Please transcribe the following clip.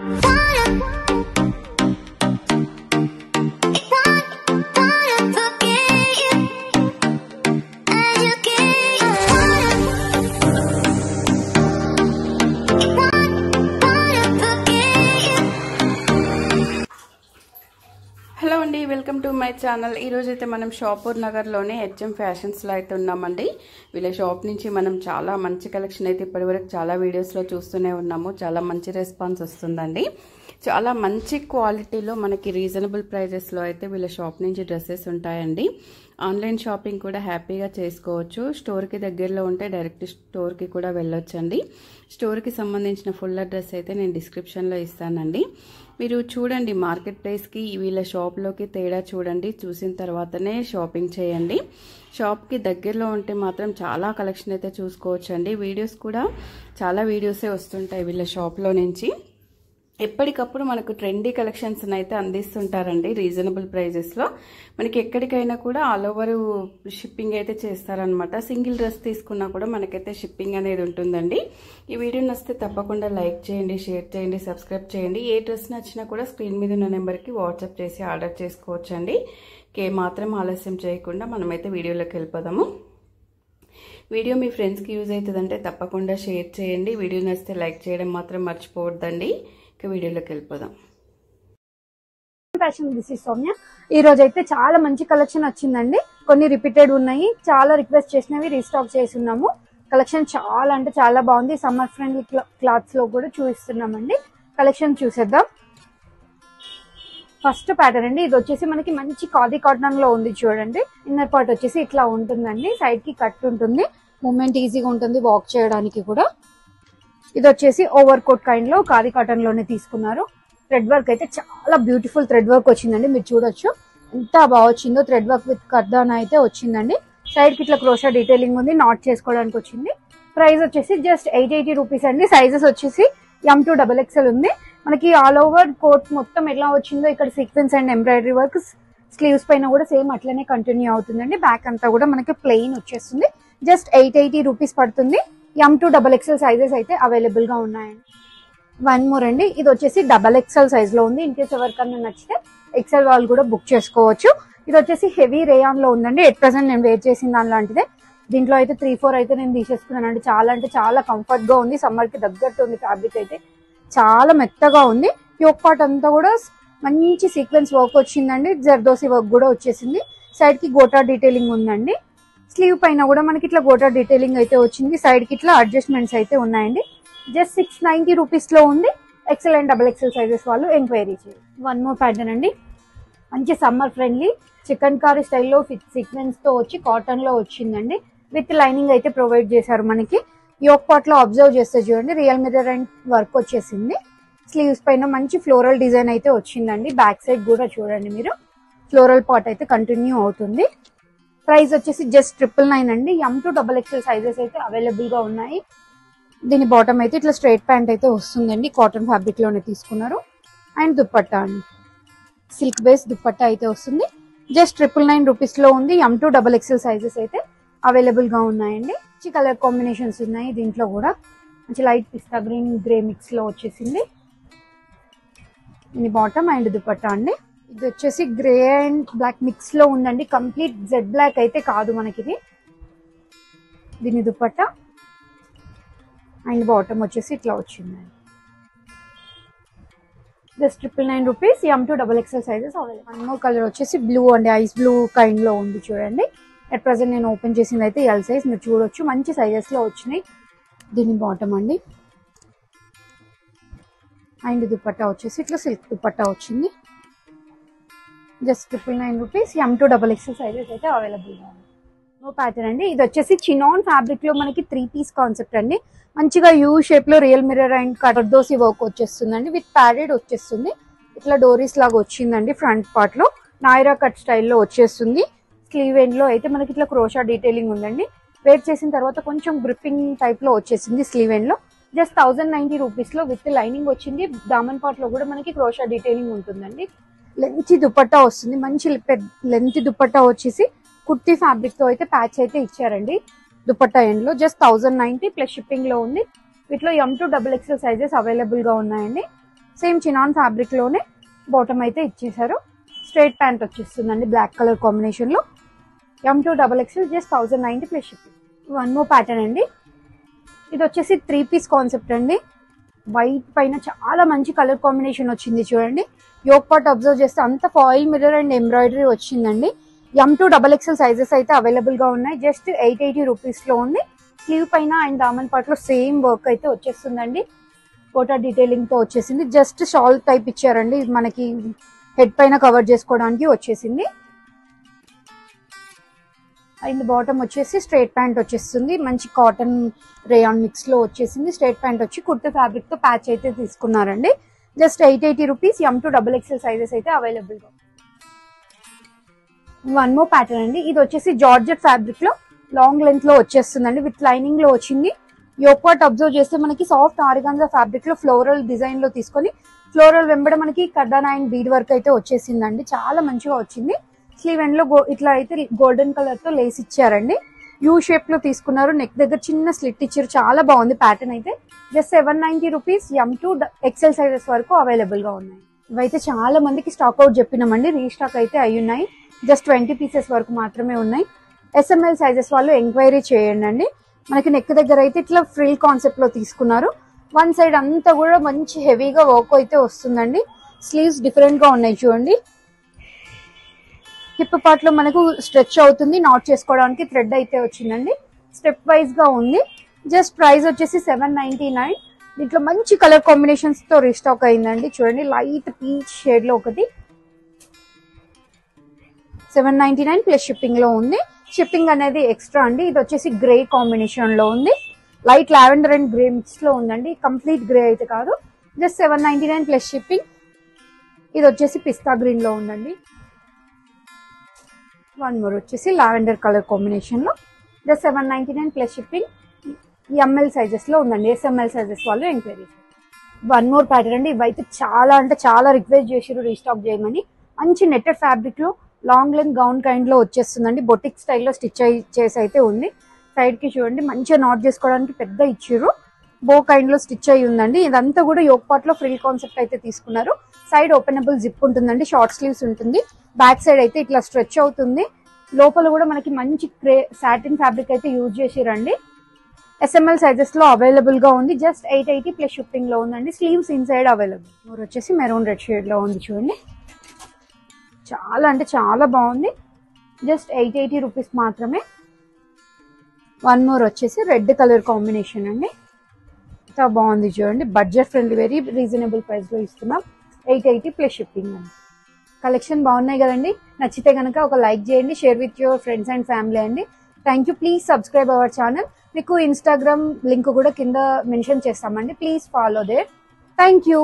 Hello అండి, welcome to my channel. ఈరోజు అయితే మనం షాపూర్ నగర్లోనే హెచ్ఎం ఫ్యాషన్స్లో అయితే ఉన్నామండి. వీళ్ళ షాప్ నుంచి మనం చాలా మంచి కలెక్షన్ అయితే ఇప్పటివరకు చాలా వీడియోస్లో చూస్తూనే ఉన్నాము. చాలా మంచి రెస్పాన్స్ వస్తుందండి. చాలా మంచి క్వాలిటీలో మనకి రీజనబుల్ ప్రైజెస్లో అయితే వీళ్ళ షాప్ నుంచి డ్రెస్సెస్ ఉంటాయండి. ఆన్లైన్ షాపింగ్ కూడా హ్యాపీగా చేసుకోవచ్చు. స్టోర్కి దగ్గరలో ఉంటే డైరెక్ట్ స్టోర్కి కూడా వెళ్ళొచ్చండి. స్టోర్కి సంబంధించిన ఫుల్ అడ్రస్ అయితే నేను డిస్క్రిప్షన్లో ఇస్తానండి. మీరు చూడండి, మార్కెట్ ప్రైస్కి వీళ్ళ షాప్లోకి తేడా చూడండి. చూసిన తర్వాతనే షాపింగ్ చేయండి. షాప్కి దగ్గరలో ఉంటే మాత్రం చాలా కలెక్షన్ అయితే చూసుకోవచ్చండి. వీడియోస్ కూడా చాలా వీడియోసే వస్తుంటాయి వీళ్ళ షాప్లో నుంచి. ఎప్పటికప్పుడు మనకు ట్రెండీ కలెక్షన్స్ అయితే అందిస్తుంటారండి రీజనబుల్ ప్రైజెస్లో. మనకి ఎక్కడికైనా కూడా ఆల్ ఓవర్ షిప్పింగ్ అయితే చేస్తారనమాట. సింగిల్ డ్రెస్ తీసుకున్నా కూడా మనకైతే షిప్పింగ్ అనేది ఉంటుందండి. ఈ వీడియో నచ్చితే తప్పకుండా లైక్ చేయండి, షేర్ చేయండి, సబ్స్క్రైబ్ చేయండి. ఏ డ్రెస్ నచ్చినా కూడా స్క్రీన్ మీద ఉన్న నెంబర్కి వాట్సాప్ చేసి ఆర్డర్ చేసుకోవచ్చండి. మాత్రం ఆలస్యం చేయకుండా మనమైతే వీడియోలోకి వెళ్ళిపోదాము. వీడియో మీ ఫ్రెండ్స్కి యూజ్ అవుతుందంటే తప్పకుండా షేర్ చేయండి. వీడియో నచ్చితే లైక్ చేయడం మాత్రం మర్చిపోవద్దండి. ఇక వీడియోలోకి వెళ్ళిపోదాం. Fashion, this is Soumya. ఈ రోజు అయితే చాలా మంచి కలెక్షన్ వచ్చిందండి. కొన్ని రిపీటెడ్ ఉన్నాయి, చాలా రిక్వెస్ట్ చేసినవి రీస్టాక్ చేసి ఉన్నాము. కలెక్షన్ చాలా అంటే చాలా బాగుంది. సమ్మర్ ఫ్రెండ్లీ క్లాత్స్ లో కూడా చూపిస్తున్నామండి. కలెక్షన్ చూసేద్దాం. ఫస్ట్ ప్యాటర్న్ అండి. ఇది వచ్చేసి మనకి మంచి ఖాదీ కాటన్ లో ఉంది చూడండి. ఇన్నర్ పార్ట్ వచ్చేసి ఇట్లా ఉంటుందండి. సైడ్ కి కట్ ఉంటుంది, మూవ్మెంట్ ఈజీగా ఉంటుంది వాక్ చేయడానికి కూడా. ఇది వచ్చేసి ఓవర్ కోట్ కైండ్ లో ఖాదీ కాటన్ లోనే తీసుకున్నారు. థ్రెడ్ వర్క్ అయితే చాలా బ్యూటిఫుల్ థ్రెడ్ వర్క్ వచ్చిందండి. మీరు చూడొచ్చు ఎంత బాగా వచ్చిందో. థ్రెడ్ వర్క్ విత్ కర్దానా అయితే వచ్చిందండి. సైడ్ కి ఇట్లా క్రోషా డీటెయిలింగ్ ఉంది, నాట్ చేసుకోవడానికి వచ్చింది. ప్రైస్ వచ్చేసి జస్ట్ 880 రూపీస్ అండి. సైజెస్ వచ్చేసి M2XXL ఉంది. మనకి ఆల్ ఓవర్ కోట్ మొత్తం ఎలా వచ్చిందో ఇక్కడ sequence and embroidery work, sleeves పైన కూడా సేమ్ అట్లనే కంటిన్యూ అవుతుందండి. బ్యాక్ అంతా కూడా మనకి ప్లెయిన్ వచ్చేస్తుంది. జస్ట్ 880 రూపీస్ పడుతుంది. M2XXL సైజెస్ అయితే అవైలబుల్ గా ఉన్నాయండి. వన్ మోర్ అండి. ఇది వచ్చేసి XXL సైజ్ లో ఉంది. ఇన్ కేస్ ఎవరికన్నా నచ్చితే ఎక్సెల్ వాళ్ళు కూడా బుక్ చేసుకోవచ్చు. ఇది వచ్చేసి హెవీ రేయాన్ లో ఉందండి. ఎట్ ప్రెసెంట్ నేను వేర్ చేసిన దాని లాంటిదే. దీంట్లో అయితే 3-4 అయితే నేను తీసేసుకున్నాను అండి. చాలా అంటే చాలా కంఫర్ట్ గా ఉంది. సమ్మర్ కి తగ్గట్టు ఉంది. ఫ్యాబ్రిక్ అయితే చాలా మెత్తగా ఉంది. యోక్ పార్ట్ అంతా కూడా మంచి సీక్వెన్స్ వర్క్ వచ్చిందండి. జర్దోసి వర్క్ కూడా వచ్చేసింది. సైడ్ కి గోటా డీటెయిలింగ్ ఉందండి. స్లీవ్ పైన కూడా మనకి ఇట్లా గోటా డీటెయిలింగ్ అయితే వచ్చింది. సైడ్ కి ఇట్లా అడ్జస్ట్మెంట్స్ అయితే ఉన్నాయండి. జస్ట్ 690 రూపీస్ లో ఉంది. ఎక్సెల్ అండ్ XXL సైజెస్ వాళ్ళు ఎంక్వైరీ చేయండి. వన్ మోర్ ప్యాటర్న్ అండి. మంచి సమ్మర్ ఫ్రెండ్లీ చికెన్ కారీ స్టైల్లో సీక్వెన్స్ తో వచ్చి కాటన్ లో వచ్చిందండి. విత్ లైనింగ్ అయితే ప్రొవైడ్ చేశారు మనకి. యోక్ పార్ట్ లో అబ్జర్వ్ చేస్తే చూడండి, రియల్ మిర్రర్ అండ్ వర్క్ వచ్చేసింది. స్లీవ్స్ పైన మంచి ఫ్లోరల్ డిజైన్ అయితే వచ్చిందండి. బ్యాక్ సైడ్ కూడా చూడండి మీరు, ఫ్లోరల్ పార్ట్ అయితే కంటిన్యూ అవుతుంది. ప్రైస్ వచ్చేసి జస్ట్ 999 అండి. M2XXL సైజెస్ అయితే అవైలబుల్ గా ఉన్నాయి. దీని బాటమ్ అయితే ఇట్లా స్ట్రైట్ ప్యాంట్ అయితే వస్తుందండి. కాటన్ ఫ్యాబ్రిక్ లోనే తీసుకున్నారు. అండ్ దుప్పట్టా అండి, సిల్క్ బేస్ దుప్పట్టా అయితే వస్తుంది. జస్ట్ 999 రూపీస్ లో ఉంది. M2XXL సైజెస్ అయితే అవైలబుల్ గా ఉన్నాయండి. మంచి కలర్ కాంబినేషన్స్ ఉన్నాయి దీంట్లో కూడా. మంచి లైట్ పిస్తా గ్రీన్, గ్రే మిక్స్ లో వచ్చేసింది. ఇది బాటమ్ అండ్ దుపట్టా అండి. ఇది వచ్చేసి గ్రే అండ్ బ్లాక్ మిక్స్ లో ఉందండి. కంప్లీట్ జెడ్ బ్లాక్ అయితే కాదు మనకి ఇది. దీని దుపట్టా అండ్ బాటమ్ వచ్చేసి ఇట్లా వచ్చిందండి. Just 999 rupees. M2XXL sizes available. One more colour వచ్చేసి బ్లూ అండి, ఐస్ బ్లూ కైండ్ లో ఉంది చూడండి. అట్ ప్రెసెంట్ నేను ఓపెన్ చేసింది అయితే L సైజ్. మీరు చూడొచ్చు మంచి సైజెస్ లో వచ్చినాయి. దీని బాటమ్ అండి. అండ్ దుపట్టా వచ్చేసి ఇట్లా సిల్క్ దుపట్టా వచ్చింది. Just 999 rupees. M2XXL సైజెస్ అయితే అవైలబుల్ గా ఉంది. నో ప్యాటర్న్ అండి. ఇది వచ్చేసి చినాన్ ఫ్యాబ్రిక్ లో మనకి 3 పీస్ కాన్సెప్ట్ అండి. మంచిగా యూ షేప్ లో రియల్ మిర్రర్ అండ్ కటర్దోసి వర్క్ వచ్చేస్తుందండి. విత్ ప్యాడెడ్ వచ్చేస్తుంది. ఇట్లా డోరీస్ లాగా వచ్చిందండి. ఫ్రంట్ పార్ట్ లో నాయరా కట్ స్టైల్లో వచ్చేస్తుంది. స్లీవ్ ఎండ్ లో అయితే మనకి ఇట్లా క్రోషా డీటెయిలింగ్ ఉందండి. వేర్ చేసిన తర్వాత కొంచెం గ్రిప్పింగ్ టైప్ లో వచ్చేసింది స్లీవ్ ఎండ్ లో. జస్ట్ 1090 రూపీస్ లో విత్ లైనింగ్ వచ్చింది. దామన్ పార్ట్ లో కూడా మనకి క్రోషా డీటెయిలింగ్ ఉంటుందండి. లెంత్ దుపట్టా వస్తుంది. మంచి లెంత్ దుపట్టా వచ్చేసి కుర్తీ ఫ్యాబ్రిక్ తో అయితే ప్యాచ్ అయితే ఇచ్చారండి. దుపట్టా ఎండ్ లో జస్ట్ 1090 ప్లస్ షిప్పింగ్ లో ఉంది. వీటిలో M2XXL సైజెస్ అవైలబుల్ గా ఉన్నాయండి. సేమ్ చినాన్ ఫ్యాబ్రిక్ లోనే బాటమ్ అయితే ఇచ్చేసారు. స్ట్రైట్ ప్యాంట్ వచ్చేస్తుందండి బ్లాక్ కలర్ కాంబినేషన్ లో. M2XXL just 1090 plus shipping. One more pattern అండి. ఇది వచ్చేసి 3 పీస్ కాన్సెప్ట్ అండి. వైట్ పైన చాలా మంచి కలర్ కాంబినేషన్ వచ్చింది చూడండి. యోక్ పార్ట్ అబ్జర్వ్ చేస్తే అంత ఫాయిల్ మిర్రర్ అండ్ ఎంబ్రాయిడరీ వచ్చిందండి. M2XXL సైజెస్ అయితే అవైలబుల్ గా ఉన్నాయి. జస్ట్ 880 రూపీస్ లో ఉంది. స్లీవ్ పైన అండ్ దామన్ పార్ట్ లో సేమ్ వర్క్ అయితే వచ్చేస్తుందండి. కోటా డీటెయిలింగ్ తో వచ్చేసింది. జస్ట్ షాల్ టైప్ ఇచ్చారండి. మనకి హెడ్ పైన కవర్ చేసుకోవడానికి వచ్చేసింది. అండ్ బాటమ్ వచ్చేసి స్ట్రైట్ ప్యాంట్ వచ్చేస్తుంది. మంచి కాటన్ రేయాన్ మిక్స్ లో వచ్చేసింది. స్ట్రైట్ ప్యాంట్ వచ్చి కుర్తా ఫ్యాబ్రిక్ తో ప్యాచ్ అయితే తీసుకున్నారండి. Just 880 rupees. M2XXL సైజెస్ అయితే అవైలబుల్ గా. వన్ మోర్ ప్యాటర్న్ అండి. ఇది వచ్చేసి జార్జెట్ ఫ్యాబ్రిక్ లో లాంగ్ లెంత్ లో వచ్చేస్తుందండి. విత్ లైనింగ్ లో వచ్చింది. యోక్ పార్ట్ అబ్జర్వ్ చేస్తే మనకి సాఫ్ట్ ఆర్గాన్జా ఫ్యాబ్రిక్ లో ఫ్లోరల్ డిజైన్ లో తీసుకొని ఫ్లోరల్ వెంబడ మనకి కర్దానా అండ్ బీడ్ వర్క్ అయితే వచ్చేసిందండి. చాలా మంచిగా వచ్చింది. స్లీవ్ ఎండ్ లో ఇట్లా అయితే గోల్డెన్ కలర్ తో లేస్ ఇచ్చారండి. యూ షేప్ లో తీసుకున్నారు. నెక్ దగ్గర చిన్న స్లిట్ ఇచ్చారు. చాలా బాగుంది ప్యాటర్న్ అయితే. Just 790 rupees. M2XL సైజెస్ వరకు అవైలబుల్ గా ఉన్నాయి. ఇవైతే చాలా మందికి స్టాక్ అవుట్ చెప్పినామండి. రీస్టాక్ అయితే అయి ఉన్నాయి. జస్ట్ 20 పీసెస్ వరకు మాత్రమే ఉన్నాయి. SML సైజెస్ వాళ్ళు ఎంక్వైరీ చేయండి అండి. మనకి నెక్ దగ్గర అయితే ఇట్లా ఫ్రిల్ కాన్సెప్ట్ లో తీసుకున్నారు. వన్ సైడ్ అంతా కూడా మంచి హెవీగా వర్క్ అయితే వస్తుందండి. స్లీవ్స్ డిఫరెంట్ గా ఉన్నాయి చూడండి. హిప్ పార్ట్ లో మనకు స్ట్రెచ్ అవుతుంది. నాట్ చేసుకోవడానికి థ్రెడ్ అయితే వచ్చిందండి. స్టెప్ వైజ్ గా ఉంది. జస్ట్ ప్రైస్ వచ్చేసి 799. దీంట్లో మంచి కలర్ కాంబినేషన్స్ తో రీస్టాక్ అయిందండి. చూడండి లైట్ పీచ్ షేడ్ లో ఒకటి 799 ప్లస్ షిప్పింగ్ లో ఉంది. షిప్పింగ్ అనేది ఎక్స్ట్రా అండి. ఇది వచ్చేసి గ్రే కాంబినేషన్ లో ఉంది. Light lavender and grey mix లో ఉందండి. కంప్లీట్ గ్రే అయితే కాదు. Just 799 plus shipping. ఇది వచ్చేసి పిస్తా గ్రీన్ లో ఉందండి. వన్ మోర్ వచ్చేసి లావెండర్ కలర్ కాంబినేషన్ లో just 799 plus shipping. ML sizes లో ఉందండి. SML సైజెస్ వాళ్ళు ఎంక్వైరీ. వన్ మోర్ ప్యాటర్న్ అండి. ఇవైతే చాలా అంటే చాలా రిక్వెస్ట్ చేసారు రీస్టాక్ చేయమని. మంచి నెట్టెడ్ ఫ్యాబ్రిక్ లో లాంగ్ లెంత్ గౌన్ కైండ్ లో వచ్చేస్తుందండి. బొటిక్ స్టైల్లో స్టిచ్ చేసి అయితే ఉంది. సైడ్ కి చూడండి మంచిగా నాట్ చేసుకోవడానికి పెద్ద ఇచ్చిర్రు. బో కైండ్ లో స్టిచ్ అయి ఉందండి. ఇదంతా కూడా యోక్ పార్ట్ లో ఫ్రిల్ కాన్సెప్ట్ అయితే తీసుకున్నారు. సైడ్ ఓపెనబుల్ జిప్ ఉంటుందండి. షార్ట్ స్లీవ్స్ ఉంటుంది. బ్యాక్ సైడ్ అయితే ఇట్లా స్ట్రెచ్ అవుతుంది. లోపల కూడా మనకి మంచి సాటిన్ ఫ్యాబ్రిక్ అయితే యూజ్ చేసిరండి. SML సైజెస్ లో అవైలబుల్ గా ఉంది. జస్ట్ 880 ప్లస్ షిప్పింగ్ లో ఉందండి. Sleeves inside available. మోర్ వచ్చేసి మెరూన్ రెడ్ షేడ్ లో ఉంది చూడండి. చాలా అంటే చాలా బాగుంది. జస్ట్ 880 రూపీస్ మాత్రమే. వన్ మోర్ వచ్చేసి రెడ్ కలర్ కాంబినేషన్ అండి. చాలా బాగుంది చూడండి. Budget friendly, very reasonable price లో ఇస్తున్నాం. 880 ప్లస్ షిప్పింగ్ అండి. కలెక్షన్ బాగున్నాయి కదండి. నచ్చితే కనుక ఒక లైక్ చేయండి. Share with your friends and family అండి. Thank you. Please subscribe our channel. మీకు ఇన్స్టాగ్రామ్ లింక్ కూడా కింద మెన్షన్ చేస్తామండి. Please follow there. Thank you.